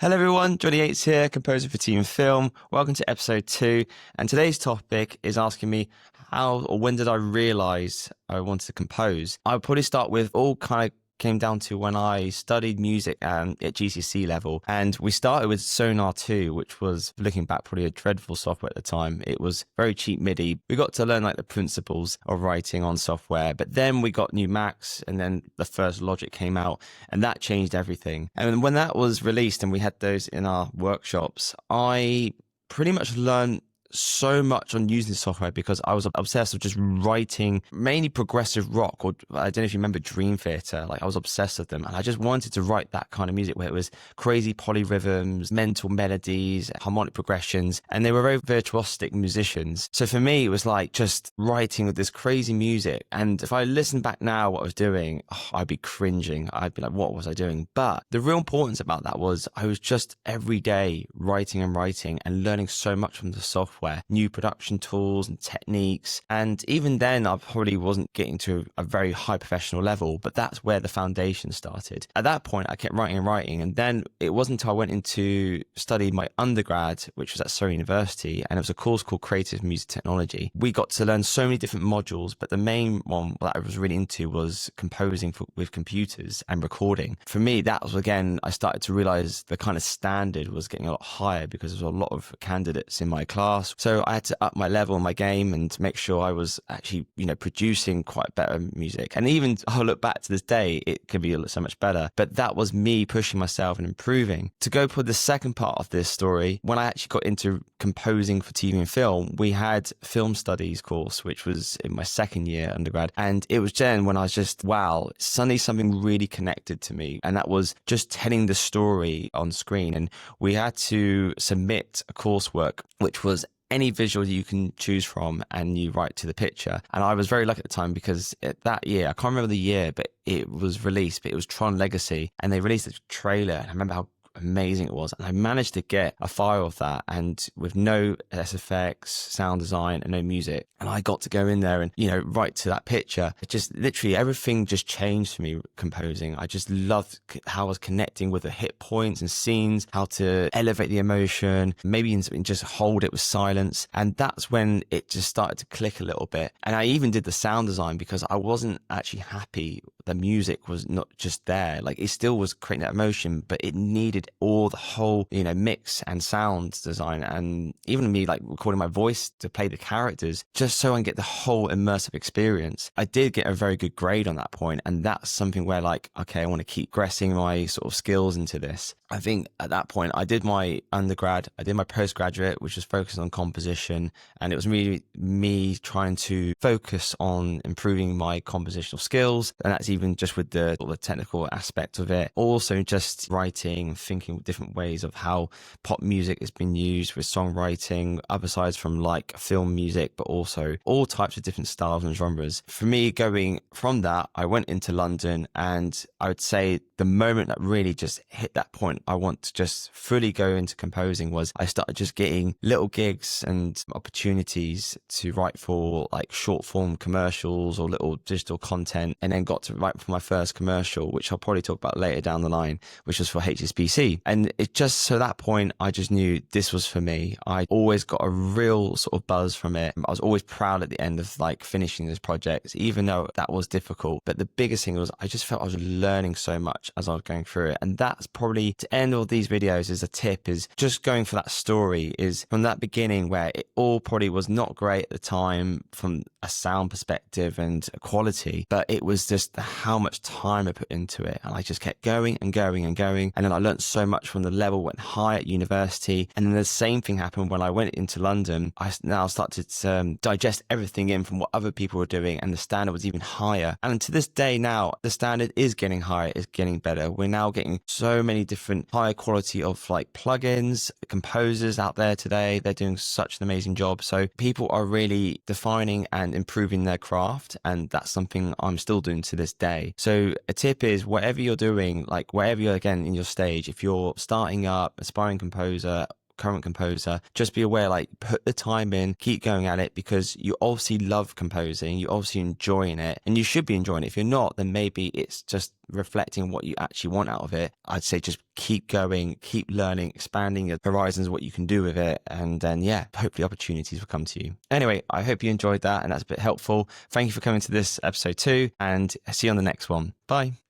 Hello everyone, Johnny Yates here, composer for Team Film. Welcome to episode 2. And today's topic is asking me how or when did I realize I wanted to compose? I'll probably start with all kind of came down to when I studied music at GCSE level, and we started with Sonar 2, which was, looking back, probably a dreadful software at the time. It was very cheap MIDI. We got to learn like the principles of writing on software, but then we got new Macs, and then the first Logic came out, and that changed everything. And when that was released and we had those in our workshops, I pretty much learned so much on using the software because I was obsessed with just writing mainly progressive rock, or I don't know if you remember Dream Theater. Like, I was obsessed with them, and I just wanted to write that kind of music where it was crazy polyrhythms, mental melodies, harmonic progressions, and they were very virtuosic musicians. So for me, it was like just writing with this crazy music. And if I listen back now what I was doing, I'd be cringing. I'd be like, what was I doing? But the real importance about that was I was just every day writing and learning so much from the software, new production tools and techniques. And even then, I probably wasn't getting to a very high professional level, but that's where the foundation started. At that point, I kept writing. And then it wasn't until I went into study my undergrad, which was at Surrey University, and it was a course called Creative Music Technology. We got to learn so many different modules, but the main one that I was really into was composing with computers and recording. For me, that was, again, I started to realize the kind of standard was getting a lot higher because there was a lot of candidates in my class. So I had to up my level in my game and make sure I was actually, producing quite better music. And even I'll look back to this day, it could be so much better. But that was me pushing myself and improving. To go for the second part of this story, when I actually got into composing for TV and film, we had film studies course, which was in my second year undergrad. And it was then when I was just, wow, suddenly something really connected to me. And that was just telling the story on screen. And we had to submit a coursework, which was any visual you can choose from, and you write to the picture. And I was very lucky at the time because that year, I can't remember the year, but it was released, but it was Tron Legacy, and they released a trailer, and I remember how amazing it was. And I managed to get a file of that, and with no SFX, sound design, and no music. And I got to go in there and, write to that picture. It just literally everything just changed for me composing. I just loved how I was connecting with the hit points and scenes, how to elevate the emotion, maybe even just hold it with silence. And that's when it just started to click a little bit. And I even did the sound design because I wasn't actually happy. The music was not just there. Like, it still was creating that emotion, but it needed all the whole, mix and sound design, and even me like recording my voice to play the characters, just so I can get the whole immersive experience. I did get a very good grade on that point, and that's something where, like, okay, I want to keep progressing my sort of skills into this. I think at that point I did my undergrad, I did my postgraduate, which was focused on composition, and it was really me trying to focus on improving my compositional skills, and that's even just with the technical aspect of it. Also just writing, thinking different ways of how pop music has been used with songwriting, other sides from like film music, but also all types of different styles and genres. For me, going from that, I went into London, and I would say the moment that really just hit that point, I want to just fully go into composing, was I started just getting little gigs and opportunities to write for like short form commercials or little digital content, and then got to write for my first commercial, which I'll probably talk about later down the line, which was for HSBC. And it just, so that point, I just knew this was for me. I always got a real sort of buzz from it. I was always proud at the end of like finishing this project, even though that was difficult. But the biggest thing was I just felt I was learning so much as I was going through it. And that's probably, to end all these videos, is a tip, is just going for that story, is from that beginning where it all probably was not great at the time from a sound perspective and quality, but it was just how much time I put into it. And I just kept going and going and going. And then I learned so much from the level, went high at university. And then the same thing happened when I went into London. I now started to digest everything in from what other people were doing, and the standard was even higher. And to this day now, the standard is getting higher, is getting better. We're now getting so many different high quality of like plugins, composers out there today. They're doing such an amazing job. So people are really defining and improving their craft, and that's something I'm still doing to this day. So a tip is, whatever you're doing, like wherever you're, again, in your stage, if you're starting up, aspiring composer, current composer, just be aware, like, put the time in, keep going at it, because you obviously love composing, you're obviously enjoying it, and you should be enjoying it. If you're not, then maybe it's just reflecting what you actually want out of it. I'd say just keep going, keep learning, expanding your horizons, what you can do with it, and then hopefully opportunities will come to you. Anyway, I hope you enjoyed that and that's a bit helpful. Thank you for coming to this episode 2, and see you on the next one. Bye.